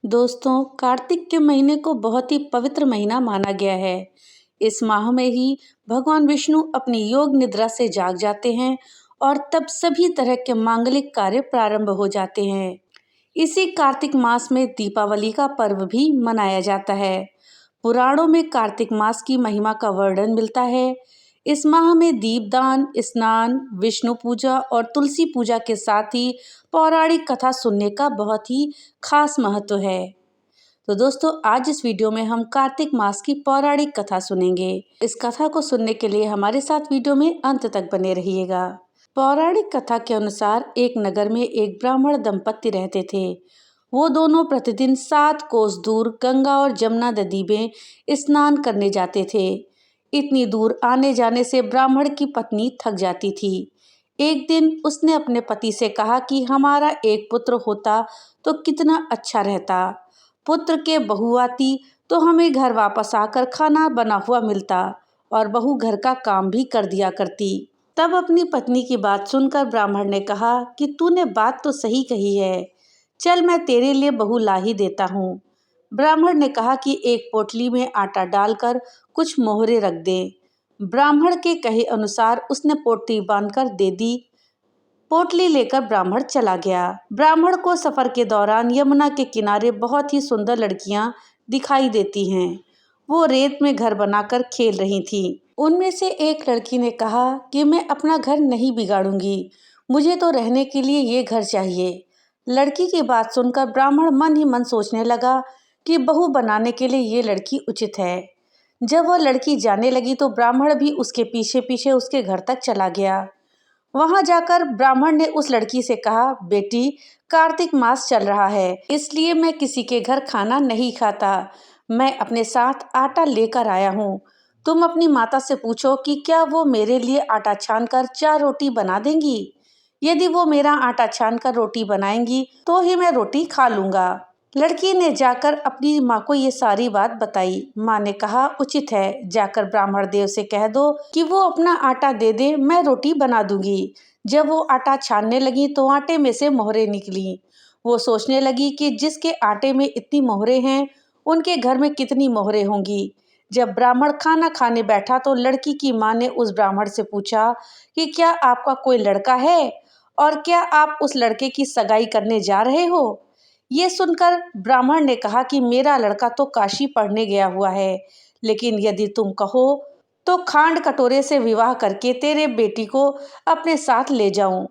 दोस्तों, कार्तिक के महीने को बहुत ही पवित्र महीना माना गया है। इस माह में ही भगवान विष्णु अपनी योग निद्रा से जाग जाते हैं और तब सभी तरह के मांगलिक कार्य प्रारंभ हो जाते हैं। इसी कार्तिक मास में दीपावली का पर्व भी मनाया जाता है। पुराणों में कार्तिक मास की महिमा का वर्णन मिलता है। इस माह में दीपदान, स्नान, विष्णु पूजा और तुलसी पूजा के साथ ही पौराणिक कथा सुनने का बहुत ही खास महत्व है। तो दोस्तों, आज इस वीडियो में हम कार्तिक मास की पौराणिक कथा सुनेंगे। इस कथा को सुनने के लिए हमारे साथ वीडियो में अंत तक बने रहिएगा। पौराणिक कथा के अनुसार एक नगर में एक ब्राह्मण दंपत्ति रहते थे। वो दोनों प्रतिदिन 7 कोस दूर गंगा और जमुना नदी में स्नान करने जाते थे। इतनी दूर आने जाने से ब्राह्मण की पत्नी थक जाती थी। एक दिन उसने अपने पति से कहा कि हमारा एक पुत्र होता तो कितना अच्छा रहता। पुत्र के बहू आती तो हमें घर वापस आकर खाना बना हुआ मिलता और बहू घर का काम भी कर दिया करती। तब अपनी पत्नी की बात सुनकर ब्राह्मण ने कहा कि तूने बात तो सही कही है, चल मैं तेरे लिए बहू ला ही देता हूँ। ब्राह्मण ने कहा कि एक पोटली में आटा डालकर कुछ मोहरे रख दे। ब्राह्मण के कहे अनुसार उसने पोटली बांधकर दे दी। पोटली लेकर ब्राह्मण चला गया। ब्राह्मण को सफर के दौरान यमुना के किनारे बहुत ही सुंदर लड़कियां दिखाई देती हैं। वो रेत में घर बनाकर खेल रही थीं। उनमें से एक लड़की ने कहा कि मैं अपना घर नहीं बिगाड़ूंगी, मुझे तो रहने के लिए ये घर चाहिए। लड़की की बात सुनकर ब्राह्मण मन ही मन सोचने लगा कि बहू बनाने के लिए ये लड़की उचित है। जब वह लड़की जाने लगी तो ब्राह्मण भी उसके पीछे पीछे उसके घर तक चला गया। वहां जाकर ब्राह्मण ने उस लड़की से कहा, बेटी, कार्तिक मास चल रहा है, इसलिए मैं किसी के घर खाना नहीं खाता। मैं अपने साथ आटा लेकर आया हूँ। तुम अपनी माता से पूछो कि क्या वो मेरे लिए आटा छानकर 4 रोटी बना देंगी। यदि वो मेरा आटा छानकर रोटी बनाएंगी तो ही मैं रोटी खा लूंगा। लड़की ने जाकर अपनी माँ को ये सारी बात बताई। माँ ने कहा, उचित है, जाकर ब्राह्मण देव से कह दो कि वो अपना आटा दे दे, मैं रोटी बना दूंगी। जब वो आटा छानने लगी तो आटे में से मोहरे निकली। वो सोचने लगी कि जिसके आटे में इतनी मोहरे हैं, उनके घर में कितनी मोहरे होंगी। जब ब्राह्मण खाना खाने बैठा तो लड़की की माँ ने उस ब्राह्मण से पूछा कि क्या आपका कोई लड़का है और क्या आप उस लड़के की सगाई करने जा रहे हो। ये सुनकर ब्राह्मण ने कहा कि मेरा लड़का तो काशी पढ़ने गया हुआ है, लेकिन यदि तुम कहो तो खांड कटोरे से विवाह करके तेरे बेटी को अपने साथ ले जाऊं।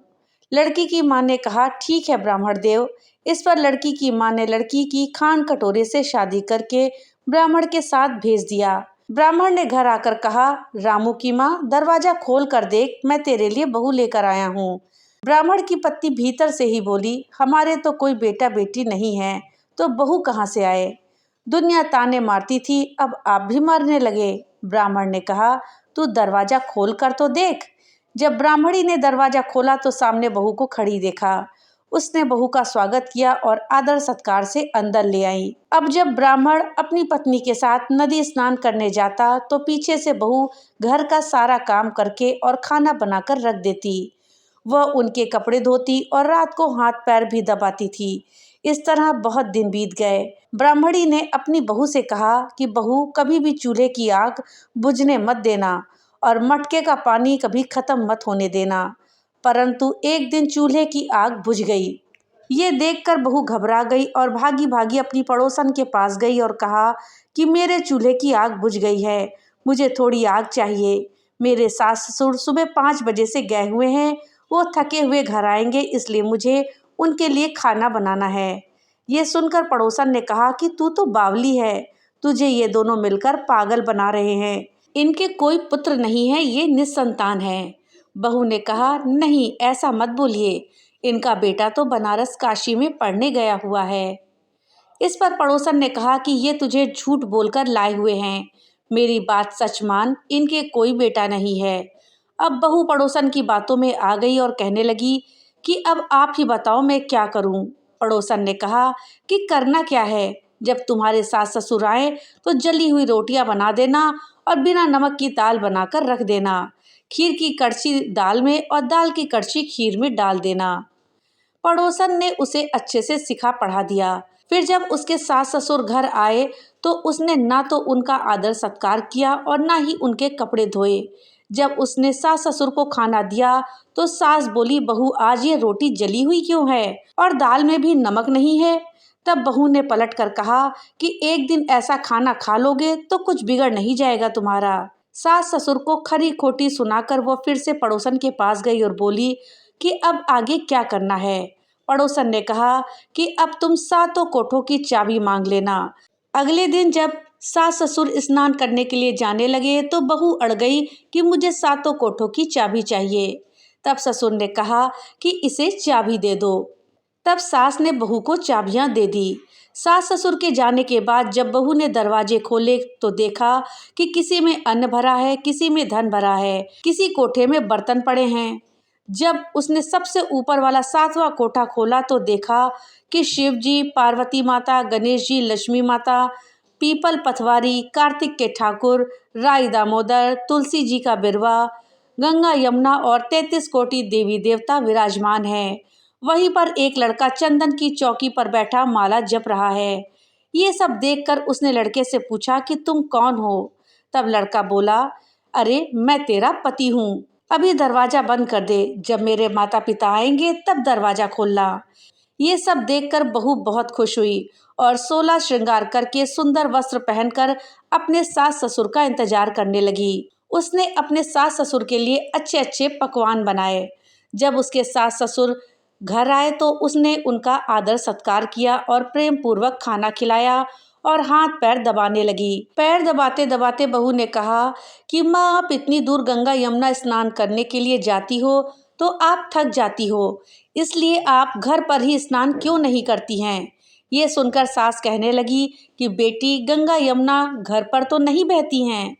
लड़की की मां ने कहा, ठीक है ब्राह्मण देव। इस पर लड़की की मां ने लड़की की खांड कटोरे से शादी करके ब्राह्मण के साथ भेज दिया। ब्राह्मण ने घर आकर कहा, रामू की मां, दरवाजा खोल कर देख, मैं तेरे लिए बहू लेकर आया हूँ। ब्राह्मण की पत्नी भीतर से ही बोली, हमारे तो कोई बेटा बेटी नहीं है, तो बहू कहाँ से आए। दुनिया ताने मारती थी, अब आप भी मारने लगे। ब्राह्मण ने कहा, तू दरवाजा खोल कर तो देख। जब ब्राह्मणी ने दरवाजा खोला तो सामने बहू को खड़ी देखा। उसने बहू का स्वागत किया और आदर सत्कार से अंदर ले आई। अब जब ब्राह्मण अपनी पत्नी के साथ नदी स्नान करने जाता तो पीछे से बहू घर का सारा काम करके और खाना बनाकर रख देती। वह उनके कपड़े धोती और रात को हाथ पैर भी दबाती थी। इस तरह बहुत दिन बीत गए। ब्राह्मणी ने अपनी बहू से कहा कि बहू, कभी भी चूल्हे की आग बुझने मत देना और मटके का पानी कभी खत्म मत होने देना। परंतु एक दिन चूल्हे की आग बुझ गई। ये देखकर बहू घबरा गई और भागी भागी अपनी पड़ोसन के पास गई और कहा कि मेरे चूल्हे की आग बुझ गई है, मुझे थोड़ी आग चाहिए। मेरे सास ससुर सुबह 5 बजे से गए हुए हैं, वो थके हुए घर आएंगे, इसलिए मुझे उनके लिए खाना बनाना है। ये सुनकर पड़ोसन ने कहा कि तू तो बावली है, तुझे ये दोनों मिलकर पागल बना रहे हैं। इनके कोई पुत्र नहीं है, ये निसंतान है। बहू ने कहा, नहीं, ऐसा मत बोलिए, इनका बेटा तो बनारस काशी में पढ़ने गया हुआ है। इस पर पड़ोसन ने कहा कि ये तुझे झूठ बोलकर लाए हुए हैं, मेरी बात सच मान, इनके कोई बेटा नहीं है। अब बहू पड़ोसन की बातों में आ गई और कहने लगी कि अब आप ही बताओ मैं क्या करूं। पड़ोसन ने कहा कि करना क्या है, जब तुम्हारे सास ससुर आए तो जली हुई रोटियां बना देना और बिना नमक की दाल बनाकर रख देना। खीर की कड़छी दाल में और दाल की कड़छी खीर में डाल देना। पड़ोसन ने उसे अच्छे से सिखा पढ़ा दिया। फिर जब उसके सास ससुर घर आए तो उसने ना तो उनका आदर सत्कार किया और ना ही उनके कपड़े धोए। जब उसने सास ससुर को खाना दिया तो सास बोली, बहू आज ये रोटी जली हुई क्यों है और दाल में भी नमक नहीं है। तब बहू ने पलट कर कहा कि एक दिन ऐसा खाना खा लोगे तो कुछ बिगड़ नहीं जाएगा तुम्हारा। सास ससुर को खरी खोटी सुनाकर वो फिर से पड़ोसन के पास गई और बोली कि अब आगे क्या करना है। पड़ोसन ने कहा कि अब तुम सातों कोठों की चाबी मांग लेना। अगले दिन जब सास ससुर स्नान करने के लिए जाने लगे तो बहू अड़ गई कि मुझे सातों कोठों की चाबी चाहिए। तब ससुर ने कहा कि इसे चाबी दे दो। तब सास ने बहू को चाबियां दे दी। सास ससुर के जाने के बाद जब बहू ने दरवाजे खोले तो देखा कि किसी में अन्न भरा है, किसी में धन भरा है, किसी कोठे में बर्तन पड़े हैं। जब उसने सबसे ऊपर वाला सातवां कोठा खोला तो देखा कि शिव जी, पार्वती माता, गणेश जी, लक्ष्मी माता, पीपल पथवारी, कार्तिक के ठाकुर, राई दामोदर, तुलसी जी का बिरवा, गंगा यमुना और 33 कोटि देवी देवता विराजमान हैं। वहीं पर एक लड़का चंदन की चौकी पर बैठा माला जप रहा है। ये सब देखकर उसने लड़के से पूछा कि तुम कौन हो। तब लड़का बोला, अरे मैं तेरा पति हूँ, अभी दरवाजा बंद कर दे, जब मेरे माता पिता आएंगे तब दरवाजा खोलना। ये सब देखकर बहू बहुत खुश हुई और 16 श्रृंगार करके सुंदर वस्त्र पहनकर अपने सास ससुर का इंतजार करने लगी। उसने अपने सास ससुर के लिए अच्छे अच्छे पकवान बनाए। जब उसके सास ससुर घर आए तो उसने उनका आदर सत्कार किया और प्रेम पूर्वक खाना खिलाया और हाथ पैर दबाने लगी। पैर दबाते दबाते बहू ने कहा कि माँ, आप इतनी दूर गंगा यमुना स्नान करने के लिए जाती हो तो आप थक जाती हो, इसलिए आप घर पर ही स्नान क्यों नहीं करती हैं। ये सुनकर सास कहने लगी कि बेटी, गंगा यमुना घर पर तो नहीं बहती हैं।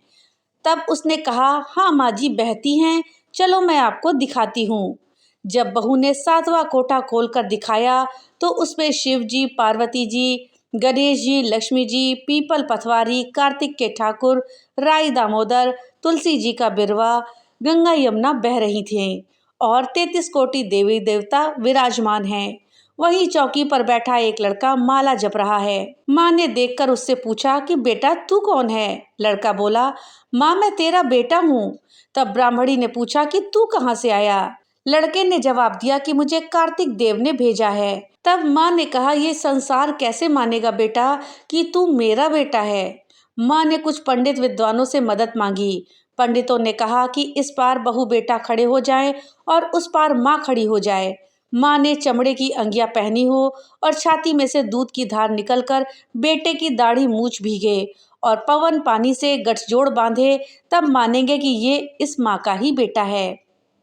तब उसने कहा, हाँ माँ जी, बहती हैं, चलो मैं आपको दिखाती हूँ। जब बहू ने सातवां कोठा खोलकर दिखाया तो उसमें शिव जी, पार्वती जी, गणेश जी, लक्ष्मी जी, पीपल पथवारी, कार्तिक के ठाकुर, राई दामोदर, तुलसी जी का बिरवा, गंगा यमुना बह रही थीं और 33 कोटि देवी देवता विराजमान हैं। वहीं चौकी पर बैठा एक लड़का माला जप रहा है। माँ ने देखकर उससे पूछा कि बेटा तू कौन है। लड़का बोला, माँ मैं तेरा बेटा हूँ। तब ब्राह्मणी ने पूछा कि तू कहाँ से आया। लड़के ने जवाब दिया कि मुझे कार्तिक देव ने भेजा है। तब माँ ने कहा, ये संसार कैसे मानेगा बेटा कि तू मेरा बेटा है। माँ ने कुछ पंडित विद्वानों से मदद मांगी। पंडितों ने कहा कि इस पार बहू बेटा खड़े हो जाएं और उस पार माँ खड़ी हो जाए। माँ ने चमड़े की अंगियां पहनी हो और छाती में से दूध की धार निकलकर बेटे की दाढ़ी मूछ भीगे और पवन पानी से गठजोड़ बांधे, तब मानेंगे कि ये इस माँ का ही बेटा है।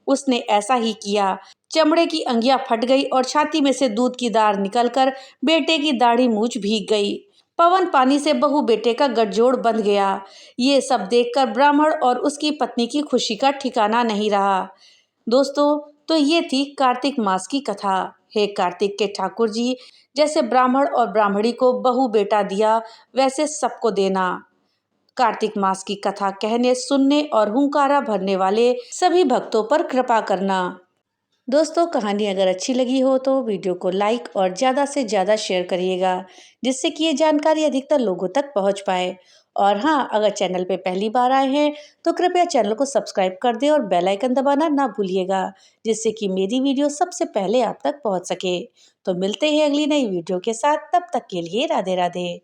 उसने ऐसा ही किया। चमड़े की अंगियां फट गई और छाती में से दूध की धार निकलकर बेटे की दाढ़ी मूछ भीग गई। पवन पानी से बहू बेटे का गठजोड़ बंध गया। ये सब देखकर ब्राह्मण और उसकी पत्नी की खुशी का ठिकाना नहीं रहा। दोस्तों, तो ये थी कार्तिक मास की कथा। हे कार्तिक के ठाकुर जी, जैसे ब्राह्मण और ब्राह्मणी को बहू बेटा दिया वैसे सबको देना। कार्तिक मास की कथा कहने, सुनने और हुंकारा भरने वाले सभी भक्तों पर कृपा करना। दोस्तों, कहानी अगर अच्छी लगी हो तो वीडियो को लाइक और ज़्यादा से ज़्यादा शेयर करिएगा, जिससे कि ये जानकारी अधिकतर लोगों तक पहुंच पाए। और हाँ, अगर चैनल पे पहली बार आए हैं तो कृपया चैनल को सब्सक्राइब कर दें और बेल आइकन दबाना ना भूलिएगा, जिससे कि मेरी वीडियो सबसे पहले आप तक पहुंच सके। तो मिलते हैं अगली नई वीडियो के साथ, तब तक के लिए राधे राधे।